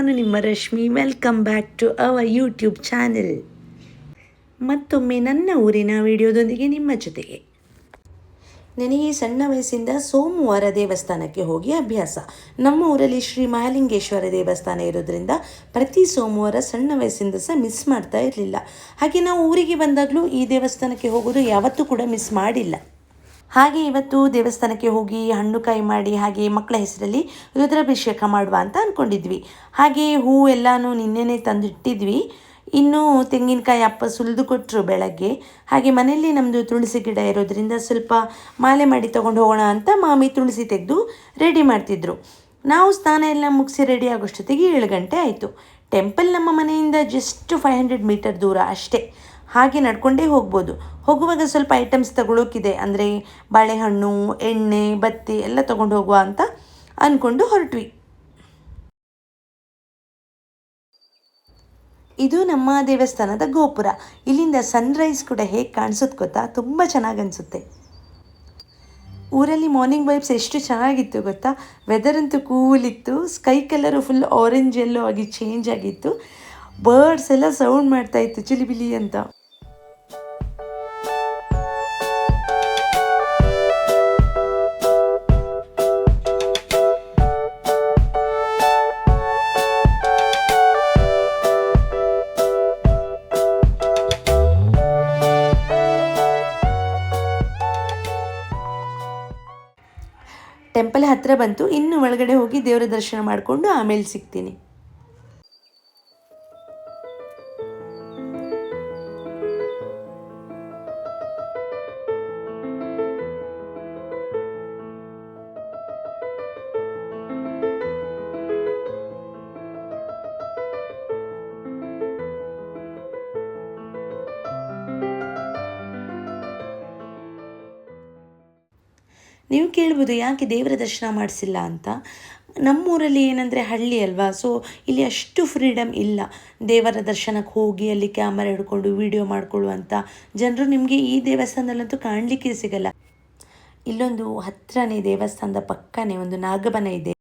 ನಾನು ನಿಮ್ಮ Rashmi. Welcome back to our YouTube channel. ಮತ್ತೊಮ್ಮೆ ನನ್ನ ಊರಿನ ವಿಡಿಯೋದೊಂದಿಗೆ ನಿಮ್ಮ ಜೊತೆಗೆ. ನನಗೆ ಸಣ್ಣ ವಯಸ್ಸಿಂದ ಸೋಮವಾರ ದೇವಸ್ಥಾನಕ್ಕೆ ಹೋಗಿ ಅಭ್ಯಾಸ. ನಮ್ಮ ಊರಲ್ಲಿ ಶ್ರೀ ಮಹಾಲಿಂಗೇಶ್ವರ ದೇವಸ್ಥಾನ ಇರೋದ್ರಿಂದ ಪ್ರತಿ ಸೋಮವಾರ ಸಣ್ಣ ವಯಸ್ಸಿಂದ ಸಹ ಮಿಸ್ ಮಾಡ್ತಾ ಇರಲಿಲ್ಲ. ಹಾಗೆ ನಾವು ಊರಿಗೆ ಬಂದಾಗಲೂ ಈ ದೇವಸ್ಥಾನಕ್ಕೆ ಹೋಗೋದು ಯಾವತ್ತೂ ಕೂಡ ಮಿಸ್ ಮಾಡಿಲ್ಲ. ಹಾಗೆ ಇವತ್ತು ದೇವಸ್ಥಾನಕ್ಕೆ ಹೋಗಿ ಹಣ್ಣು ಕಾಯಿ ಮಾಡಿ ಹಾಗೆ ಮಕ್ಕಳ ಹೆಸರಲ್ಲಿ ರುದ್ರಾಭಿಷೇಕ ಮಾಡುವ ಅಂತ ಅಂದ್ಕೊಂಡಿದ್ವಿ. ಹಾಗೆ ಹೂ ಎಲ್ಲನೂ ನಿನ್ನೆನೇ ತಂದಿಟ್ಟಿದ್ವಿ. ಇನ್ನೂ ತೆಂಗಿನಕಾಯಿ ಅಪ್ಪ ಸುಲಿದು ಕೊಟ್ಟರು ಬೆಳಗ್ಗೆ. ಹಾಗೆ ಮನೆಯಲ್ಲಿ ನಮ್ಮದು ತುಳಸಿ ಗಿಡ ಇರೋದ್ರಿಂದ ಸ್ವಲ್ಪ ಮಾಲೆ ಮಾಡಿ ತೊಗೊಂಡು ಹೋಗೋಣ ಅಂತ ಮಾಮಿ ತುಳಸಿ ತೆಗೆದು ರೆಡಿ ಮಾಡ್ತಿದ್ರು. ನಾವು ಸ್ನಾನ ಎಲ್ಲ ಮುಗಿಸಿ ರೆಡಿ ಆಗೋಷ್ಟೊತ್ತಿಗೆ 7 ಗಂಟೆ ಆಯಿತು. ಟೆಂಪಲ್ ನಮ್ಮ ಮನೆಯಿಂದ ಜಸ್ಟ್ 500 ಮೀಟರ್ ದೂರ ಅಷ್ಟೇ. ಹಾಗೆ ನಡ್ಕೊಂಡೇ ಹೋಗ್ಬೋದು. ಹೋಗುವಾಗ ಸ್ವಲ್ಪ ಐಟಮ್ಸ್ ತಗೊಳ್ಳೋಕ್ಕಿದೆ, ಅಂದರೆ ಬಾಳೆಹಣ್ಣು, ಎಣ್ಣೆ, ಬತ್ತಿ ಎಲ್ಲ ತೊಗೊಂಡು ಹೋಗುವ ಅಂತ ಅಂದ್ಕೊಂಡು ಹೊರಟ್ವಿ. ಇದು ನಮ್ಮ ದೇವಸ್ಥಾನದ ಗೋಪುರ. ಇಲ್ಲಿಂದ ಸನ್ರೈಸ್ ಕೂಡ ಹೇಗೆ ಕಾಣಿಸುತ್ತೆ ಗೊತ್ತಾ, ತುಂಬ ಚೆನ್ನಾಗಿ ಅನಿಸುತ್ತೆ. ಊರಲ್ಲಿ ಮಾರ್ನಿಂಗ್ ವೈಬ್ಸ್ ಎಷ್ಟು ಚೆನ್ನಾಗಿತ್ತು ಗೊತ್ತಾ. ವೆದರ್ ಅಂತೂ ಕೂಲ್ ಇತ್ತು. ಸ್ಕೈ ಕಲರು ಫುಲ್ ಆರೆಂಜ್ ಎಲ್ಲೋ ಆಗಿ ಚೇಂಜ್ ಆಗಿತ್ತು. ಬರ್ಡ್ಸ್ ಎಲ್ಲ ಸೌಂಡ್ ಮಾಡ್ತಾಯಿತ್ತು ಚಿಲಿಬಿಲಿ ಅಂತ. ಟೆಂಪಲ್ ಹತ್ತಿರ ಬಂತು. ಇನ್ನು ಒಳಗಡೆ ಹೋಗಿ ದೇವರ ದರ್ಶನ ಮಾಡಿಕೊಂಡು ಆಮೇಲೆ ಸಿಗ್ತೀನಿ. ನೀವು ಕೇಳ್ಬೋದು ಯಾಕೆ ದೇವರ ದರ್ಶನ ಮಾಡಿಸಿಲ್ಲ ಅಂತ. ನಮ್ಮೂರಲ್ಲಿ ಏನಂದರೆ ಹಳ್ಳಿ ಅಲ್ವಾ, ಸೊ ಇಲ್ಲಿ ಅಷ್ಟು ಫ್ರೀಡಮ್ ಇಲ್ಲ. ದೇವರ ದರ್ಶನಕ್ಕೆ ಹೋಗಿ ಅಲ್ಲಿ ಕ್ಯಾಮರಾ ಹಿಡ್ಕೊಂಡು ವಿಡಿಯೋ ಮಾಡ್ಕೊಳ್ಳುವಂಥ ಜನರು ನಿಮಗೆ ಈ ದೇವಸ್ಥಾನದಲ್ಲಂತೂ ಕಾಣಲಿಕ್ಕೆ ಸಿಗಲ್ಲ. ಇಲ್ಲೊಂದು ಹತ್ತಿರನೇ ದೇವಸ್ಥಾನದ ಪಕ್ಕನೇ ಒಂದು ನಾಗಬನ ಇದೆ.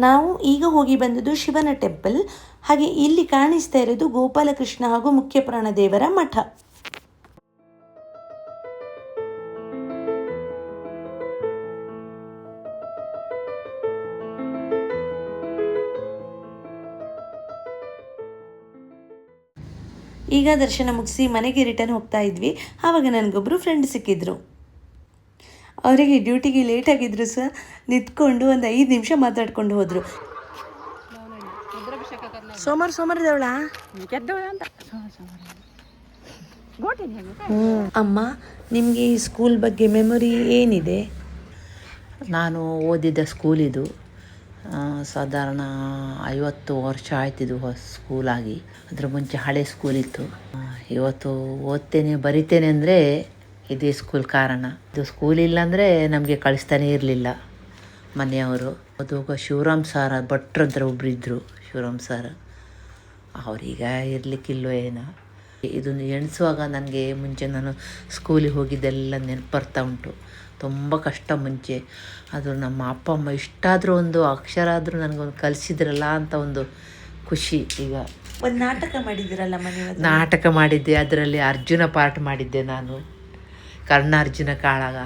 ನಾವು ಈಗ ಹೋಗಿ ಬಂದದ್ದು ಶಿವನ ಟೆಂಪಲ್. ಹಾಗೆ ಇಲ್ಲಿ ಕಾಣಿಸ್ತಾ ಇರೋದು ಗೋಪಾಲಕೃಷ್ಣ ಹಾಗೂ ಮುಖ್ಯ ಪ್ರಾಣದೇವರ ಮಠ. ಈಗ ದರ್ಶನ ಮುಗಿಸಿ ಮನೆಗೆ ರಿಟರ್ನ್ ಹೋಗ್ತಾ ಇದ್ವಿ. ಆವಾಗ ನನಗೊಬ್ಬರು ಫ್ರೆಂಡ್ ಸಿಕ್ಕಿದ್ರು. ಅವರಿಗೆ ಡ್ಯೂಟಿಗೆ ಲೇಟ್ ಆಗಿದ್ರು ಸಹ ನಿಂತ್ಕೊಂಡು ಒಂದು 5 ನಿಮಿಷ ಮಾತಾಡ್ಕೊಂಡು ಹೋದರು. ಸೋಮವಾರದವಳ ಅಮ್ಮ, ನಿಮಗೆ ಈ ಸ್ಕೂಲ್ ಬಗ್ಗೆ ಮೆಮೊರಿ ಏನಿದೆ? ನಾನು ಓದಿದ್ದ ಸ್ಕೂಲ್ ಇದು ಸಾಧಾರಣ 50 ವರ್ಷ ಆಯ್ತಿದ್ದು ಸ್ಕೂಲಾಗಿ. ಅದರ ಮುಂಚೆ ಹಳೆ ಸ್ಕೂಲ್ ಇತ್ತು. ಇವತ್ತು ಓದ್ತೇನೆ ಬರಿತೇನೆ ಅಂದರೆ ಇದೇ ಸ್ಕೂಲ್ ಕಾರಣ. ಇದು ಸ್ಕೂಲ್ ಇಲ್ಲಾಂದರೆ ನಮಗೆ ಕಳಿಸ್ತಾನೆ ಇರಲಿಲ್ಲ ಮನೆಯವರು. ಅದು ಶಿವರಾಮ್ ಸಾರ ಭಟ್ರಂತರ ಒಬ್ಬರು ಇದ್ದರು, ಶಿವರಾಮ್ ಸಾರ. ಅವರೀಗ ಇರಲಿಕ್ಕಿಲ್ಲೋ ಏನೋ. ಇದನ್ನು ಎಣಿಸುವಾಗ ನನಗೆ ಮುಂಚೆ ನಾನು ಸ್ಕೂಲಿಗೆ ಹೋಗಿದ್ದೆಲ್ಲ ನೆನಪು ಬರ್ತಾ ಉಂಟು. ತುಂಬ ಕಷ್ಟ ಮುಂಚೆ. ಅದು ನಮ್ಮ ಅಪ್ಪ ಅಮ್ಮ ಇಷ್ಟಾದರೂ ಒಂದು ಅಕ್ಷರ ಆದರೂ ನನಗೊಂದು ಕಲಿಸಿದ್ರಲ್ಲ ಅಂತ ಒಂದು ಖುಷಿ. ಈಗ ಒಂದು ನಾಟಕ ಮಾಡಿದ್ದೀರಲ್ಲ ಮನೆಯಲ್ಲಿ? ನಾಟಕ ಮಾಡಿದ್ದೆ, ಅದರಲ್ಲಿ ಅರ್ಜುನ ಪಾರ್ಟ್ ಮಾಡಿದ್ದೆ ನಾನು. ಕರ್ಣಾರ್ಜುನ ಕಾಳಗ.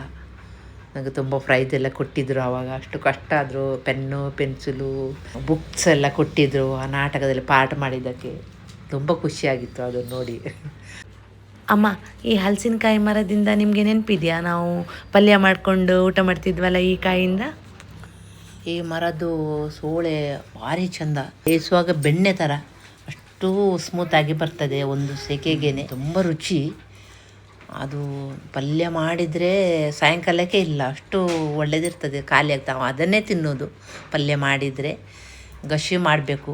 ನನಗೆ ತುಂಬ ಪ್ರೈಸ್ ಎಲ್ಲ ಕೊಟ್ಟಿದ್ದರು ಆವಾಗ. ಅಷ್ಟು ಕಷ್ಟ ಆದರೂ ಪೆನ್ನು, ಪೆನ್ಸಿಲು, ಬುಕ್ಸ್ ಎಲ್ಲ ಕೊಟ್ಟಿದ್ದರು ಆ ನಾಟಕದಲ್ಲಿ ಪಾಠ ಮಾಡಿದ್ದಕ್ಕೆ. ತುಂಬ ಖುಷಿಯಾಗಿತ್ತು ಅದನ್ನು ನೋಡಿ. ಅಮ್ಮ, ಈ ಹಲಸಿನಕಾಯಿ ಮರದಿಂದ ನಿಮಗೆ ನೆನಪಿದೆಯಾ ನಾವು ಪಲ್ಯ ಮಾಡಿಕೊಂಡು ಊಟ ಮಾಡ್ತಿದ್ವಲ್ಲ ಈ ಕಾಯಿಂದ? ಈ ಮರದ್ದು ಸೋಳೆ ಭಾರಿ ಚಂದ. ಬೇಯಿಸುವಾಗ ಬೆಣ್ಣೆ ಥರ ಅಷ್ಟು ಸ್ಮೂತಾಗಿ ಬರ್ತದೆ. ಒಂದು ಸೆಕೆಗೇನೆ ತುಂಬ ರುಚಿ. ಅದು ಪಲ್ಯ ಮಾಡಿದರೆ ಸಾಯಂಕಾಲಕ್ಕೆ ಇಲ್ಲ, ಅಷ್ಟು ಒಳ್ಳೆಯದಿರ್ತದೆ. ಖಾಲಿ ಆಗ್ತಾವೆ ಅದನ್ನೇ ತಿನ್ನೋದು. ಪಲ್ಯ ಮಾಡಿದರೆ ಗಶಿ ಮಾಡಬೇಕು,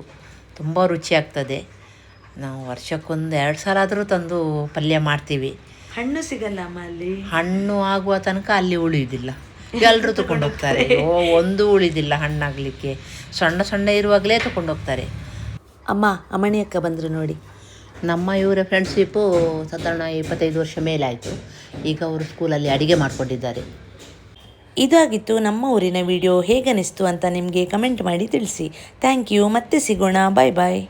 ತುಂಬ ರುಚಿಯಾಗ್ತದೆ. ನಾವು ವರ್ಷಕ್ಕೊಂದು 2 ಸಲ ಆದರೂ ತಂದು ಪಲ್ಯ ಮಾಡ್ತೀವಿ. ಹಣ್ಣು ಸಿಗಲ್ಲ ಅಮ್ಮ ಅಲ್ಲಿ? ಹಣ್ಣು ಆಗುವ ತನಕ ಅಲ್ಲಿ ಉಳಿಯೋದಿಲ್ಲ, ಎಲ್ಲರೂ ತಗೊಂಡೋಗ್ತಾರೆ. ಒಂದು ಉಳಿದಿಲ್ಲ ಹಣ್ಣಾಗಲಿಕ್ಕೆ. ಸಣ್ಣ ಸಣ್ಣ ಇರುವಾಗಲೇ ತಗೊಂಡೋಗ್ತಾರೆ. ಅಮ್ಮ, ಅಮ್ಮಣಿ ಅಕ್ಕ ಬಂದರು ನೋಡಿ. ನಮ್ಮ ಇವರ ಫ್ರೆಂಡ್ಶಿಪ್ಪು ಸಾಧಾರಣ 25 ವರ್ಷ ಮೇಲಾಯಿತು. ಈಗ ಅವರು ಸ್ಕೂಲಲ್ಲಿ ಅಡುಗೆ ಮಾಡಿಕೊಂಡಿದ್ದಾರೆ. ಇದಾಗಿತ್ತು ನಮ್ಮ ಊರಿನ ವಿಡಿಯೋ. ಹೇಗನಿಸ್ತು ಅಂತ ನಿಮಗೆ ಕಮೆಂಟ್ ಮಾಡಿ ತಿಳಿಸಿ. Thank you. ಮತ್ತೆ ಸಿಗೋಣ. ಬಾಯ್ ಬಾಯ್.